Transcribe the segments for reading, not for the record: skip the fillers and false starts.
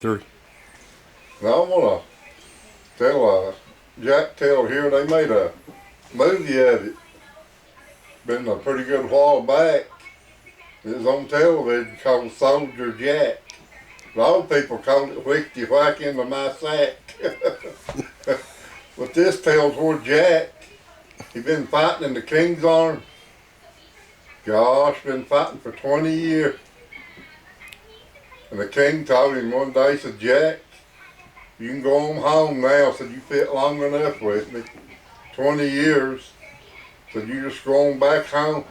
Three. Now I want to tell Jack tell here they made a movie of it. Been a pretty good while back. It was on television called Soldier Jack. A lot of people call it Whiskey Whack into my sack. But this tells where Jack, he been fighting in the King's Army. Gosh, been fighting for 20 years. And the king told him one day, said, Jack, you can go on home now. Said, you fit long enough with me. 20 years. Said, you just go on back home.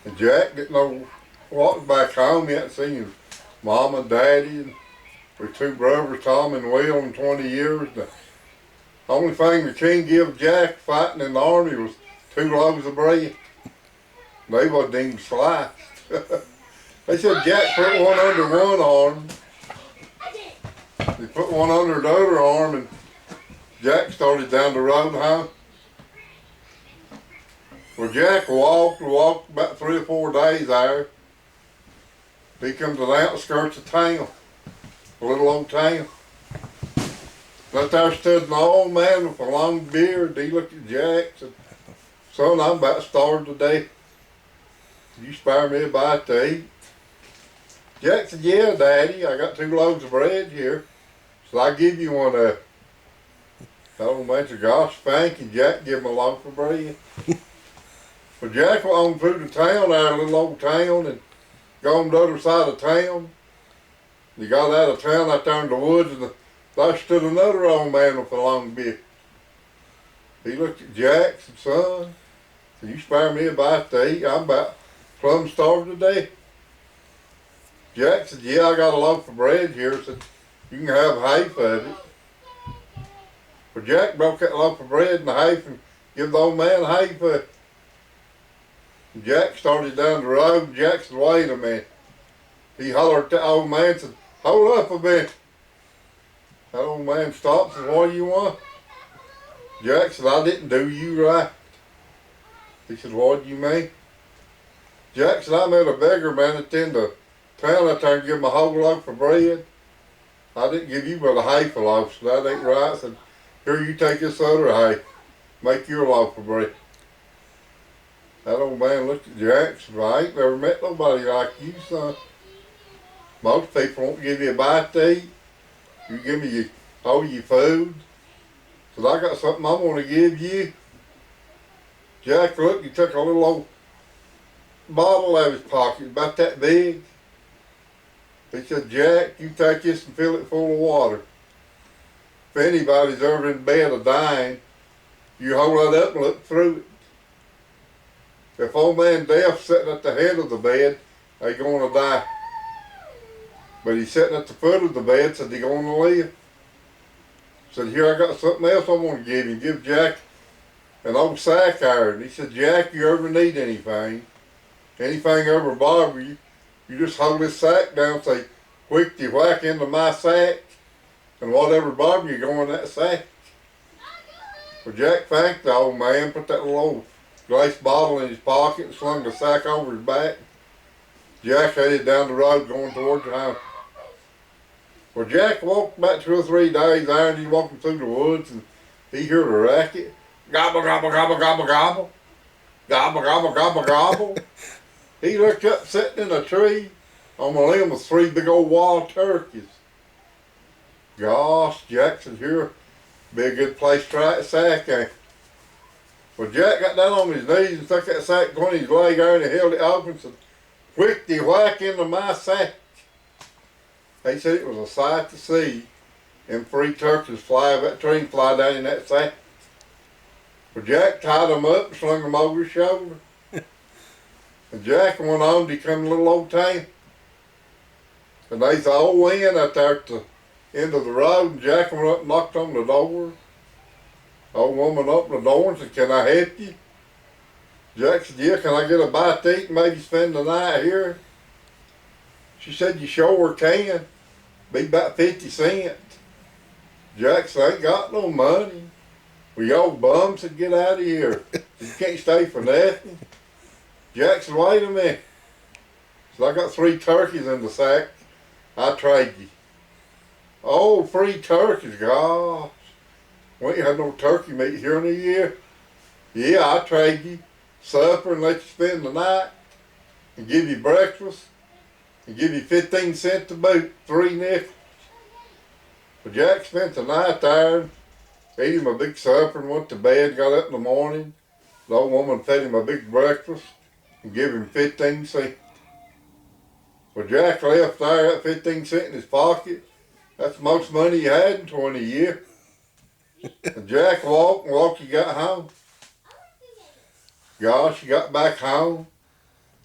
And Jack didn't know what was back home. He hadn't seen his mom and daddy and their two brothers, Tom and Will, in 20 years. The only thing the king gave Jack fighting in the army was 2 loaves of bread. They wasn't even sliced. They said Jack put one under one arm. He put one under the other arm, and Jack started down the road home. Well, Jack walked about 3 or 4 days there. He come to the outskirts of town, a little old town. Right there stood an old man with a long beard. He looked at Jack and said, son, I'm about starved to death. Can you spare me a bite to eat? Jack said, yeah, Daddy, I got 2 loaves of bread here. So I'll give you one. That old man said, gosh, thank you. Jack gave him a loaf of bread. Well, Jack went on through the town there, a little old town, and go on the other side of town. He got out of town out there in the woods, and there stood another old man with a long beard. He looked at Jack and said, son, can you spare me a bite to eat? I'm about plumb starved to death. Jack said, yeah, I got a loaf of bread here. Said, you can have half of it. Well, Jack broke that loaf of bread in half and gave the old man half of it. And Jack started down the road. Jack said, wait a minute. He hollered at the old man and said, hold up a minute. That old man stopped and said, what do you want? Jack said, I didn't do you right. He said, what do you mean? Jack said, I met a beggar man at the end of town out there and give him a whole loaf of bread. I didn't give you but a half a loaf, so that ain't right. I said, here, you take this other half. Make your loaf of bread. That old man looked at Jack and said, well, I ain't never met nobody like you, son. Most people won't give you a bite to eat. You give me your food. Said, I got something I'm going to give you. Jack looked, he took a little old bottle out of his pocket, about that big. He said, Jack, you take this and fill it full of water. If anybody's ever in bed or dying, you hold that up and look through it. If old man Death's sitting at the head of the bed, they going to die. But he's sitting at the foot of the bed, said he's going to live. Said, here, I got something else I'm going to give you. Give Jack an old sack iron. He said, Jack, you ever need anything ever bother you, you just hold this sack down and say, whickety whack into my sack, and whatever bother you go in that sack. Well, Jack thanked the old man, put that little old glass bottle in his pocket and slung the sack over his back. Jack headed down the road going towards the house. Well, Jack walked about 2 or 3 days there, and he walking through the woods, and he heard a racket. Gobble, gobble, gobble, gobble, gobble. Gobble, gobble, gobble, gobble. He looked up, sitting in a tree. On a limb was 3 big old wild turkeys. Gosh, Jack said, here, be a good place to try that sack, ain't? Well, Jack got down on his knees and took that sack between his leg there and he held it open and said, whickety whack into my sack. He said it was a sight to see. Them 3 turkeys fly up that tree and fly down in that sack. Well, Jack tied them up and slung them over his shoulder. And Jack went on to come to a little old town. And there's an old inn out there at the end of the road, and Jack went up and knocked on the door. The old woman opened the door and said, can I help you? Jack said, yeah, can I get a bite to eat and maybe spend the night here? She said, you sure can. Be about 50 cents. Jack said, I ain't got no money. Well, y'all bums said, get out of here. You can't stay for nothing. Jack said, wait a minute. So I got 3 turkeys in the sack. I'll trade you. Oh, free turkeys, gosh. We ain't had no turkey meat here in a year. Yeah, I trade you supper and let you spend the night and give you breakfast and give you 15 cents to boot, 3 nickels. But Jack spent the night there, ate him a big supper and went to bed, got up in the morning. The old woman fed him a big breakfast and gave him 15 cents. Well, Jack left there at 15 cents in his pocket. That's the most money he had in 20 years. And Jack walked, he got home. Gosh, he got back home.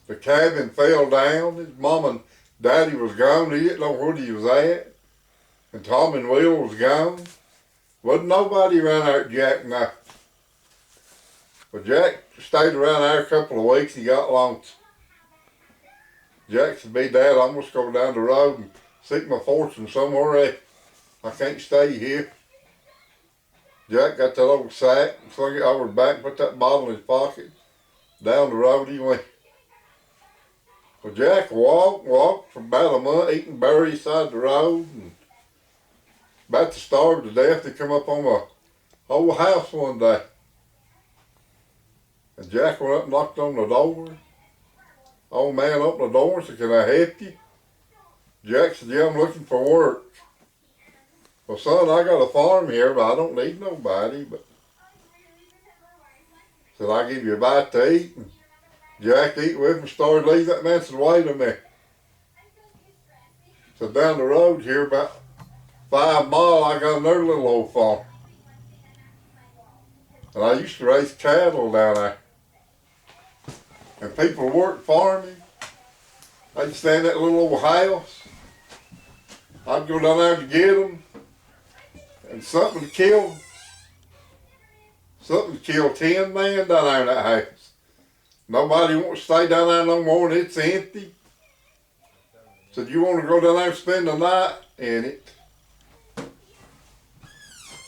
The cabin fell down. His mom and daddy was gone. He didn't know where he was at. And Tom and Will was gone. Wasn't nobody around there at Jack now. But Jack stayed around there a couple of weeks. He got lonesome. Jack said, "Be Dad, I'm just going down the road and seek my fortune somewhere else. I can't stay here." Jack got that old sack and slung it over his back, put that bottle in his pocket. Down the road he went. Well, Jack walked for about a month, eating berries side the road, and about to starve to death. He come up on a old house one day. And Jack went up and knocked on the door. Old man opened the door and said, "Can I help you?" Jack said, "Yeah, I'm looking for work." "Well, son, I got a farm here, but I don't need nobody." But said, "I'll give you a bite to eat." And Jack ate with him, started leaving. That man said, "Wait a minute." So down the road here, about 5 miles, I got another little old farm. And I used to raise cattle down there. And people worked for me. They'd stand in that little old house. I'd go down there to get them. And something to kill 10 men down there in that house. Nobody wants to stay down there no more and it's empty. Said, "You want to go down there and spend the night in it?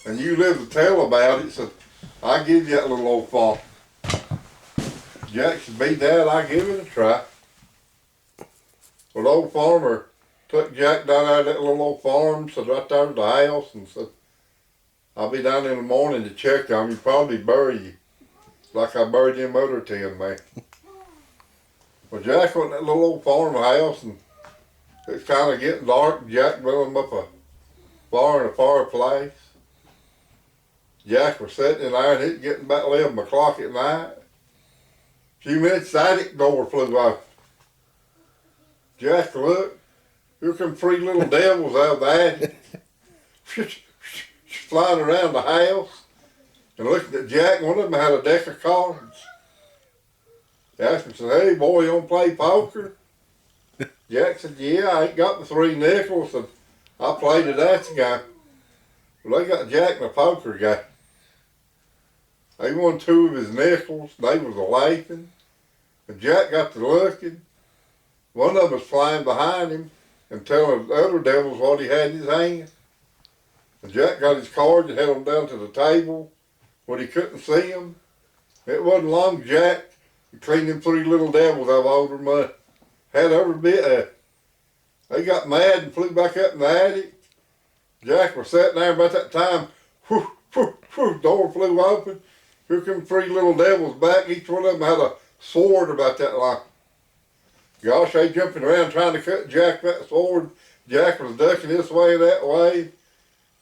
And you live to tell about it." Said, "I'll give you that little old farm." Jack said, "Be Dad, I'll give it a try." Well, the old farmer took Jack down there to that little old farm, said right there at the house, and said, "I'll be down in the morning to check on you, probably bury you, like I buried them other 10 men." Well, Jack went to that little old farmhouse, and it's kind of getting dark, and Jack built him up a fire in a fireplace. Jack was sitting in there, and it getting about 11 o'clock at night. A few minutes, the attic door flew open. Jack looked, here come 3 little devils out of the attic, flying around the house, and looking at Jack. One of them had a deck of cards. Jack said, "Hey boy, you want to play poker?" Jack said, "Yeah, I ain't got the 3 nickels, and I played it that game." Well, they got Jack in a poker game. They won 2 of his nickels. They was laughing. And Jack got to looking. One of them was flying behind him and telling the other devils what he had in his hand. And Jack got his cards and held them down to the table where he couldn't see them. It wasn't long Jack cleaned them 3 little devils out of all their money. Had every bit of it. They got mad and flew back up in the attic. Jack was sitting there about that time. Whoo, whoo, whoo, door flew open. Here come 3 little devils back. Each one of them had a sword about that long. Gosh, they jumping around trying to cut Jack that sword. Jack was ducking this way and that way.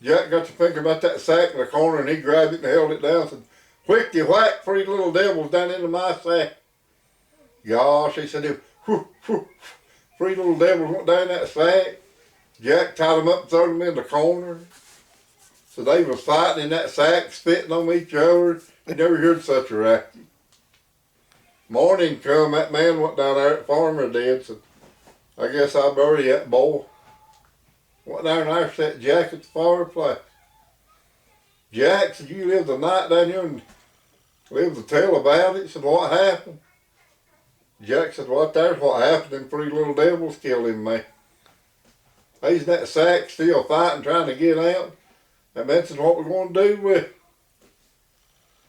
Jack got to thinking about that sack in the corner, and he grabbed it and held it down and said, "Quick, you whack 3 little devils down into my sack." Gosh, he said, whoo, whoo, 3 little devils went down that sack. Jack tied them up and threw them in the corner. So they was fighting in that sack, spitting on each other. You never heard such a racket. Morning come, that man went down there, that farmer did, said, "I guess I'll bury that boy." Went down there and sat Jack at the fireplace. Jack said, "You lived the night down here and lived to tell about it." Said, "What happened?" Jack said, "Well, there's what happened. Them 3 little devils killed him, man. He's in that sack still fighting, trying to get out. That mentioned what we're going to do with it."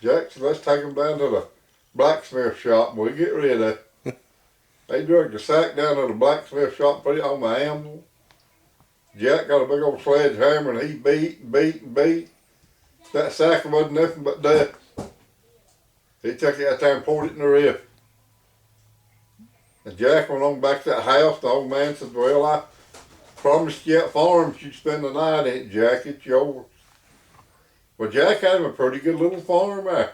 Jack said, "Let's take him down to the blacksmith shop and we'll get rid of it." They dragged the sack down to the blacksmith shop, put it on my animal. Jack got a big old sledgehammer and he beat and beat and beat. That sack wasn't nothing but dust. He took it out there and poured it in the river. And Jack went on back to that house. The old man said, well, I promised you that farm you'd spend the night in it, Jack. It's yours. Well, Jack had him a pretty good little farm there.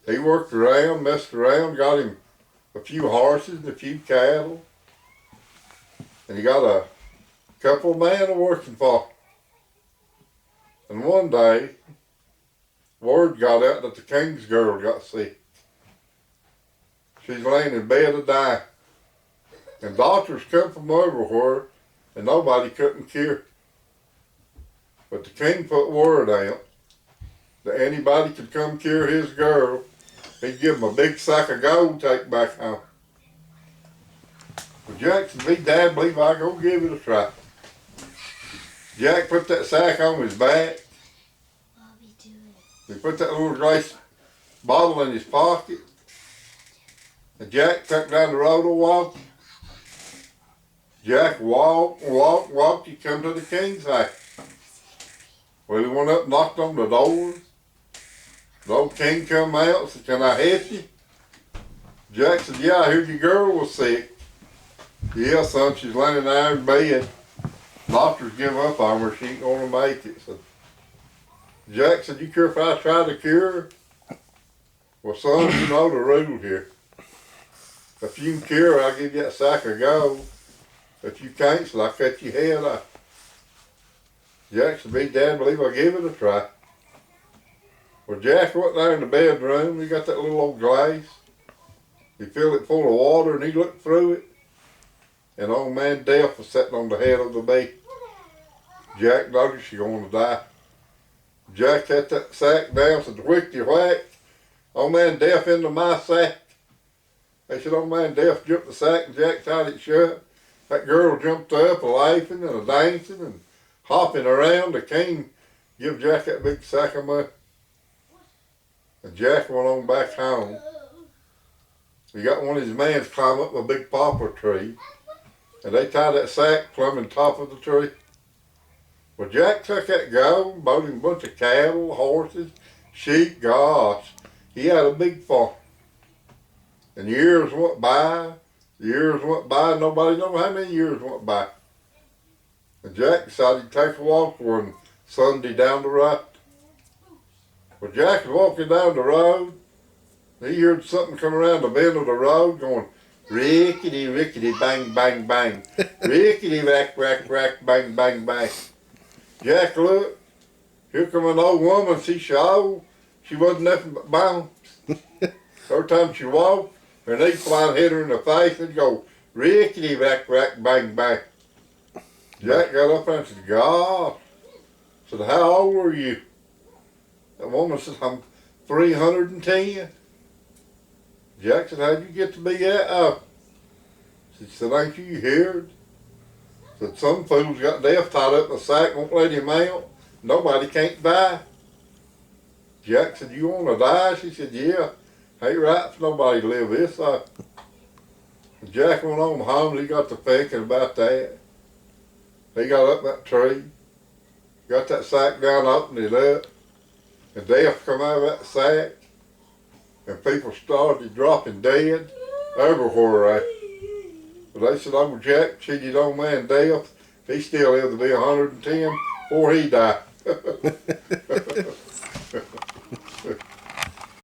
He worked around, messed around, got him a few horses and a few cattle. And he got a couple of men working for him. And one day, word got out that the king's girl got sick. She's laying in bed to die. And doctors come from everywhere, and nobody couldn't cure her. But the king put word out that anybody could come cure his girl. He'd give him a big sack of gold to take back home. Well, Jack said, me dad believe I go give it a try. Jack put that sack on his back. He put that little glass bottle in his pocket. And Jack took down the road a walk. Jack walked, he come to the king's house. Well, he went up and knocked on the door. The old king come out and said, can I help you? Jack said, yeah, I heard your girl was sick. Yeah, son, she's laying there in bed. Doctors give up on her, she ain't gonna make it. So Jack said, you care if I try to cure her? Well, son, you know the rule here. If you can cure her, I'll give you that sack of gold. If you can't, so I'll cut your head off. Jack said, me dad believe I'll give it a try. Well, Jack went there in the bedroom, he got that little old glass. He filled it full of water and he looked through it. And old man Death was sitting on the head of the bed. Jack noticed she's going to die. Jack had that sack down, said, whickety whack. Old man Death into my sack. They said, old man Death jumped the sack and Jack tied it shut. That girl jumped up a-laughing and a-dancing and hopping around. The king give Jack that big sack of money. And Jack went on back home. He got one of his mans climb up a big poplar tree. And they tied that sack plumb on top of the tree. Well, Jack took that gold, bought him a bunch of cattle, horses, sheep, gosh. He had a big farm. And years went by, nobody knows how many years went by. And Jack decided to take a walk one Sunday down the road. Well, Jack was walking down the road. He heard something come around the bend of the road going, rickety, rickety, bang, bang, bang. Rickety, rack, rack, rack, bang, bang, bang. Jack looked. Here come an old woman. She old. She wasn't nothing but bones. Every time she walked, her knee fly hit her in the face and go, rickety, rack, rack, bang, bang. Jack got up and said, gosh. Said, how old are you? That woman said, I'm 310. Jack said, how'd you get to be that old? She said, ain't you heard? Said, some fools got death tied up in a sack, won't let him out. Nobody can't die. Jack said, you want to die? She said, yeah. Ain't right for nobody to live this way. Jack went on home and he got to thinking about that. He got up that tree, got that sack down, opened it up, and death come out of that sack, and people started dropping dead everywhere. But they said, oh, Jack cheated on man Death. He still lived to be 110 before he died.